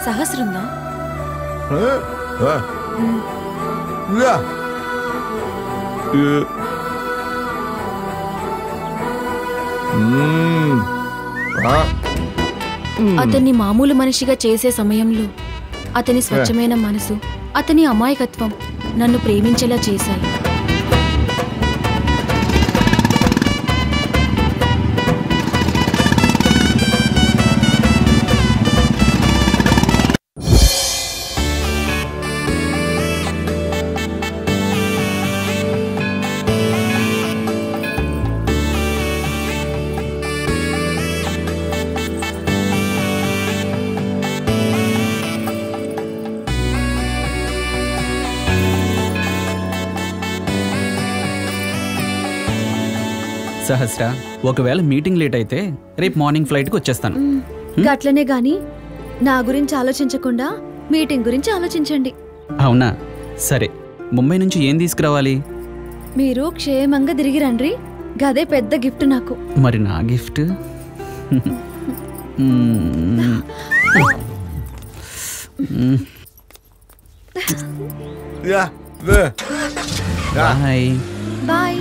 సహస్రందా అతన్ని మామూలు మనిషిగా చేసే సమయంలో అతని స్వచ్ఛమైన మనసు, అతని అమాయకత్వం నన్ను ప్రేమించేలా చేశాయి. సహస్ర, ఒకవేళ మీటింగ్ లేట్ అయితే రేపు మార్నింగ్ ఫ్లైట్కి వచ్చేస్తాను. గట్లనే గాని నా గురించి ఆలోచించకుండా మీటింగ్ గురించి ఆలోచించండి. అవునా? సరే. ముంబై నుంచి ఏం తీసుకురావాలి? మీరు క్షేమంగా తిరిగి రండి, గదే పెద్ద గిఫ్ట్ నాకు. మరి నా గిఫ్ట్? Bye bye.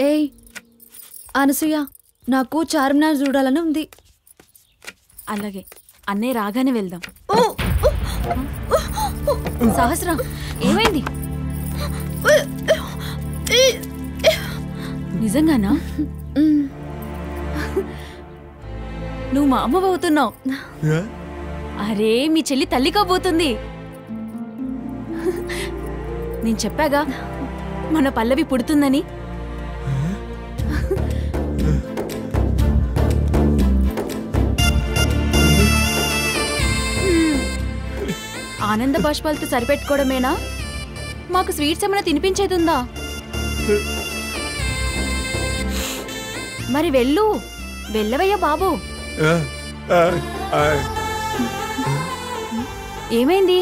ఏయ్ అనసూయ, నాకు చార్మినార్ చూడాలని ఉంది. అలాగే, అన్నయ్య రాగానే వెళ్దాం. సహస్ర, ఏమైంది? నిజంగానా? నువ్వు మా అమ్మ అవుతున్నావు. అరే, మీ చెల్లి తల్లి కాబోతుంది. నేను చెప్పాగా మన పల్లవి పుడుతుందని. ఆనంద బాష్పాలతో సరిపెట్టుకోవడమేనా? మాకు స్వీట్స్ ఏమైనా తినిపించేదుందా? మరి వెళ్ళు, వెళ్ళవయ్యా బాబు. ఏమైంది?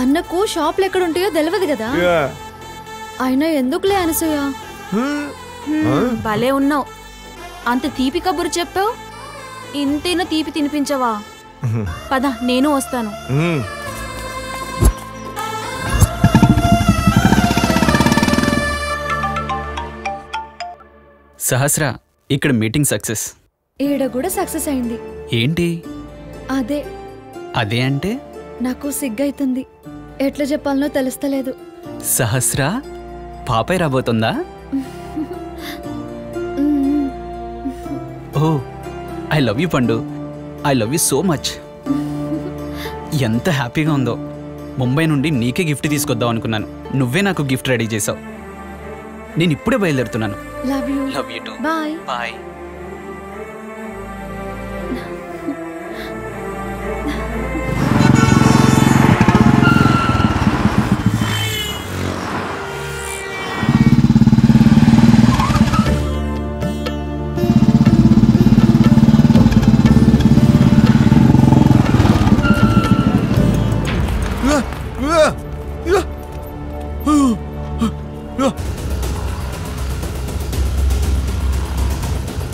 అన్నకు షాప్లు ఎక్కడుంటాయో తెలియదు కదా. అయినా ఎందుకులే అనసూయ. భలే ఉన్నావు. అంత తీపి కబురు చెప్పావు, ఇంతేనా తీపి తినిపించవా? పద, నేను వస్తాను. సహస్ర, ఇక్కడ మీటింగ్ సక్సెస్. ఈడ కూడా సక్సెస్ అయింది. ఏంటి అదే? అదే అంటే నాకు సిగ్గైతుంది, ఎట్లా చెప్పాలనో తెలుస్తలేదు. సహస్ర, పాపై రాబోతుందా? ఓ, ఐ లవ్ యూ పండు. I love you so much. ఎంత హ్యాపీగా ఉందో. ముంబై నుండి నీకే గిఫ్ట్ తీసుకొద్దాం అనుకున్నాను, నువ్వే నాకు గిఫ్ట్ రెడీ చేసావు. నేను ఇప్పుడే బయలుదేరుతున్నాను. Love you. Love you too. Bye bye.